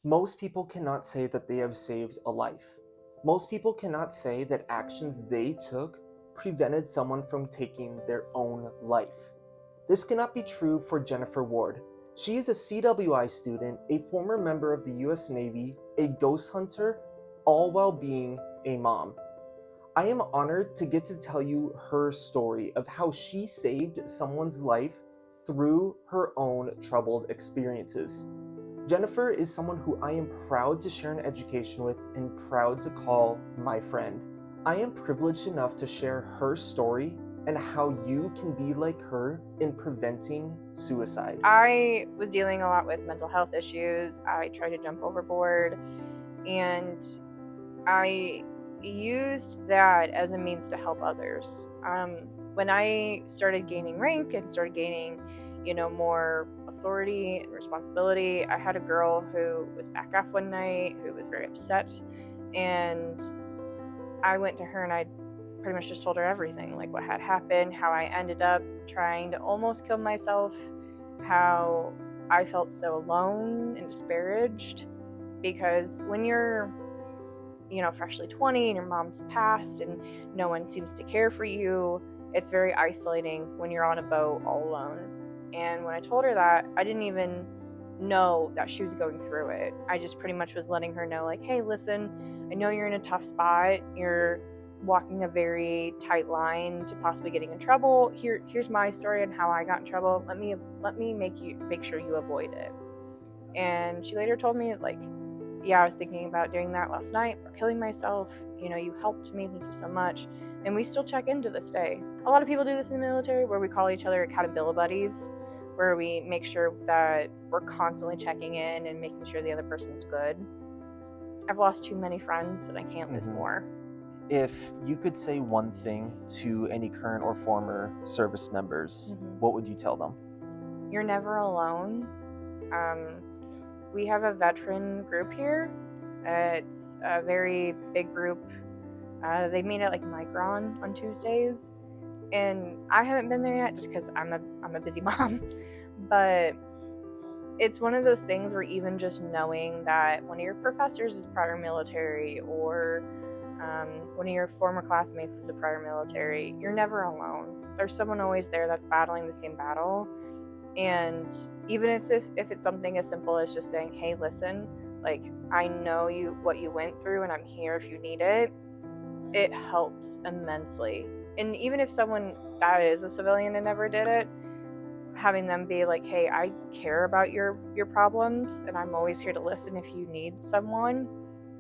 Most people cannot say that they have saved a life. Most people cannot say that actions they took prevented someone from taking their own life. This cannot be true for Jennifer Ward. She is a CWI student, a former member of the US Navy, a ghost hunter, all while being a mom. I am honored to get to tell you her story of how she saved someone's life through her own troubled experiences. Jennifer is someone who I am proud to share an education with and proud to call my friend. I am privileged enough to share her story and how you can be like her in preventing suicide. I was dealing a lot with mental health issues. I tried to jump overboard, and I used that as a means to help others. When I started gaining rank and started gaining, more authority and responsibility, I had a girl who was back off one night who was very upset, and I went to her and I pretty much just told her everything, like what had happened, how I ended up trying to almost kill myself, how I felt so alone and disparaged. Because when you're, freshly 20 and your mom's passed and no one seems to care for you, it's very isolating when you're on a boat all alone. And when I told her that, I didn't even know that she was going through it. I just pretty much was letting her know, like, hey, listen, I know you're in a tough spot. You're walking a very tight line to possibly getting in trouble. Here's my story on how I got in trouble. Let me make sure you avoid it. And she later told me, like, yeah, I was thinking about doing that last night or killing myself. You helped me. Thank you so much. And we still check in to this day. A lot of people do this in the military where we call each other accountability buddies, where we make sure that we're constantly checking in and making sure the other person's good. I've lost too many friends and I can't lose more. If you could say one thing to any current or former service members, what would you tell them? You're never alone. We have a veteran group here. It's a very big group. They meet at like Micron on Tuesdays, and I haven't been there yet just because I'm a busy mom. But it's one of those things where even just knowing that one of your professors is prior military, or one of your former classmates is a prior military, you're never alone. There's someone always there that's battling the same battle. And even if it's something as simple as just saying, hey, listen, like, I know what you went through and I'm here if you need it, it helps immensely. And even if someone that is a civilian and never did it, having them be like, hey, I care about your problems and I'm always here to listen if you need someone,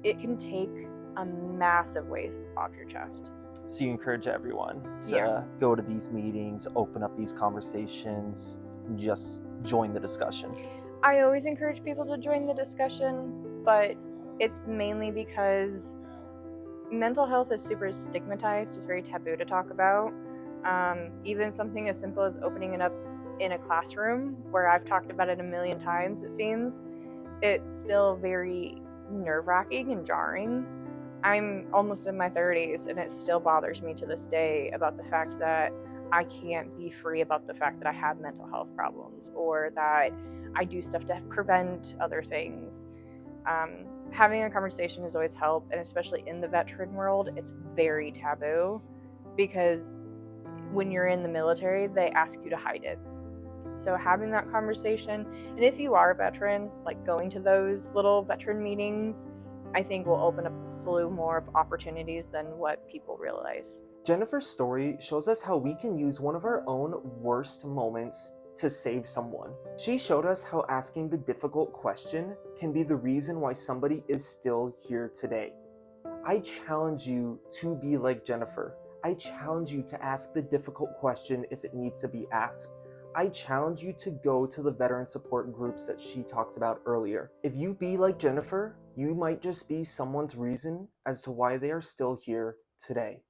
it can take a massive weight off your chest. So you encourage everyone to go to these meetings, open up these conversations, just join the discussion. I always encourage people to join the discussion, but it's mainly because mental health is super stigmatized. It's very taboo to talk about. Even something as simple as opening it up in a classroom, where I've talked about it a million times, it seems, it's still very nerve-wracking and jarring. I'm almost in my 30s and it still bothers me to this day about the fact that I can't be free about the fact that I have mental health problems, or that I do stuff to prevent other things. Having a conversation has always helped, and especially in the veteran world, it's very taboo because when you're in the military, they ask you to hide it. So having that conversation, and if you are a veteran, like going to those little veteran meetings, I think will open up a slew more of opportunities than what people realize. Jennifer's story shows us how we can use one of our own worst moments to save someone. She showed us how asking the difficult question can be the reason why somebody is still here today. I challenge you to be like Jennifer. I challenge you to ask the difficult question if it needs to be asked. I challenge you to go to the veteran support groups that she talked about earlier. If you be like Jennifer, you might just be someone's reason as to why they are still here today.